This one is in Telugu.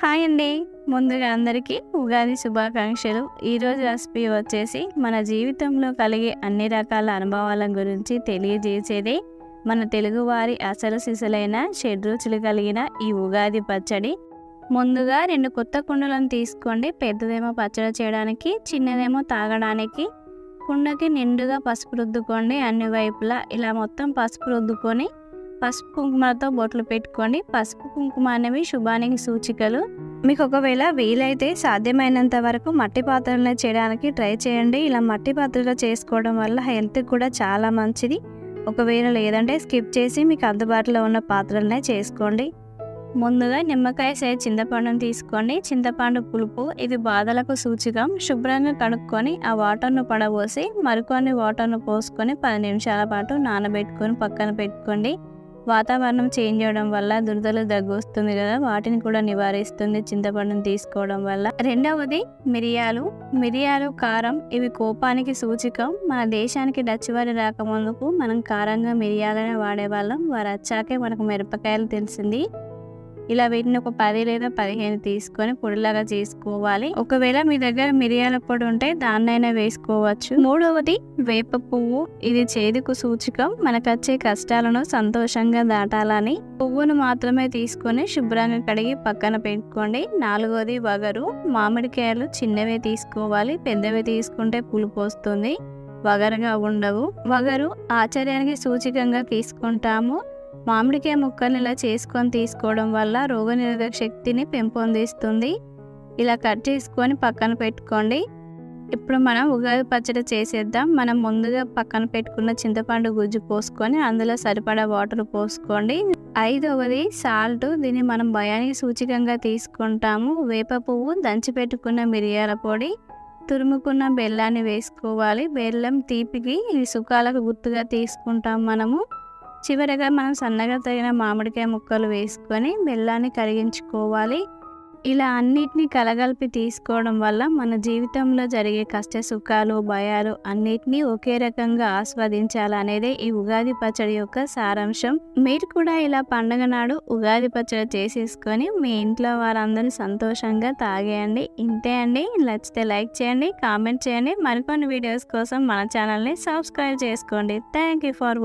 హాయ్ అండి. ముందుగా అందరికీ ఉగాది శుభాకాంక్షలు. ఈరోజు రెసిపీ వచ్చేసి మన జీవితంలో కలిగే అన్ని రకాల అనుభవాల గురించి తెలియజేసేదే మన తెలుగువారి అసలు సిసలైన షడ్రుచులు కలిగిన ఈ ఉగాది పచ్చడి. ముందుగా 2 కొత్త కుండలను తీసుకోండి. పెద్దదేమో పచ్చడి చేయడానికి, చిన్నదేమో తాగడానికి. కుండకి నిండుగా పసుపు రుద్దుకోండి. అన్ని వైపులా ఇలా మొత్తం పసుపు రుద్దుకొని పసుపు కుంకుమలతో బొట్లు పెట్టుకోండి. పసుపు కుంకుమ అనేవి శుభానికి సూచికలు. మీకు ఒకవేళ వీలైతే సాధ్యమైనంత వరకు మట్టి పాత్రలో చేయడానికి ట్రై చేయండి. ఇలా మట్టి పాత్రలో చేసుకోవడం వల్ల హెల్త్కి కూడా చాలా మంచిది. ఒకవేళ లేదంటే స్కిప్ చేసి మీకు అందుబాటులో ఉన్న పాత్రలనే చేసుకోండి. ముందుగా నిమ్మకాయ సైజ్ చింతపండును తీసుకోండి. చింతపండు పులుపు ఇది బాధలకు సూచికం. శుభ్రంగా కడుక్కొని ఆ వాటర్ను పడబోసి మరికొన్ని వాటర్ను పోసుకొని 10 నిమిషాల పాటు నానబెట్టుకొని పక్కన పెట్టుకోండి. వాతావరణం చేంజ్ అవ్వడం వల్ల దురదలు దగ్గు వస్తుంది కదా, వాటిని కూడా నివారిస్తుంది చింతపండును తీసుకోవడం వల్ల. రెండవది మిరియాలు కారం ఇవి కోపానికి సూచికం. మన దేశానికి డచ్ వారి రాకముందుకు మనం కారంగా మిరియాలనే వాడేవాళ్ళం. వారు వచ్చాకే మనకు మిరపకాయలు తెలిసింది. ఇలా వీటిని ఒక 10 లేదా 15 తీసుకొని పొడిలాగా చేసుకోవాలి. ఒకవేళ మీ దగ్గర మిరియాల పొడి ఉంటే దాన్నైనా వేసుకోవచ్చు. మూడవది వేప పువ్వు. ఇది చేదుకు సూచికం. మనకొచ్చే కష్టాలను సంతోషంగా దాటాలని పువ్వును మాత్రమే తీసుకొని శుభ్రంగా కడిగి పక్కన పెట్టుకోండి. నాలుగవది వగరు. మామిడికాయలు చిన్నవే తీసుకోవాలి. పెద్దవి తీసుకుంటే పులుపు వస్తుంది, వగరుగా ఉండవు. వగరు ఆశ్చర్యానికి సూచికంగా తీసుకుంటాము. మామిడికాయ ముక్కల్ని ఇలా చేసుకొని తీసుకోవడం వల్ల రోగనిరోధక శక్తిని పెంపొందిస్తుంది. ఇలా కట్ చేసుకొని పక్కన పెట్టుకోండి. ఇప్పుడు మనం ఉగాది పచ్చడి చేసేద్దాం. మనం ముందుగా పక్కన పెట్టుకున్న చింతపండు గుజ్జు పోసుకొని అందులో సరిపడా వాటర్ పోసుకోండి. ఐదవది సాల్ట్. దీన్ని మనం భయానికి సూచికంగా తీసుకుంటాము. వేప పువ్వు, దంచి పెట్టుకున్న మిరియాల పొడి, తురుముకున్న బెల్లాన్ని వేసుకోవాలి. బెల్లం తీపికి, ఇది సుఖాలకు గుర్తుగా తీసుకుంటాం మనము. చివరగా మనం సన్నగా తగిన మామిడికాయ ముక్కలు వేసుకొని బెల్లాన్ని కరిగించుకోవాలి. ఇలా అన్నిటినీ కలగలిపి తీసుకోవడం వల్ల మన జీవితంలో జరిగే కష్ట సుఖాలు, భయాలు అన్నిటినీ ఒకే రకంగా ఆస్వాదించాలనేదే ఈ ఉగాది పచ్చడి యొక్క సారాంశం. మీరు కూడా ఇలా పండుగ నాడు ఉగాది పచ్చడి చేసేసుకొని మీ ఇంట్లో వారందరూ సంతోషంగా తాగేయండి. ఇంతే అండి. నచ్చితే లైక్ చేయండి, కామెంట్ చేయండి. మరికొన్ని వీడియోస్ కోసం మన ఛానల్ని సబ్స్క్రైబ్ చేసుకోండి. Thank you for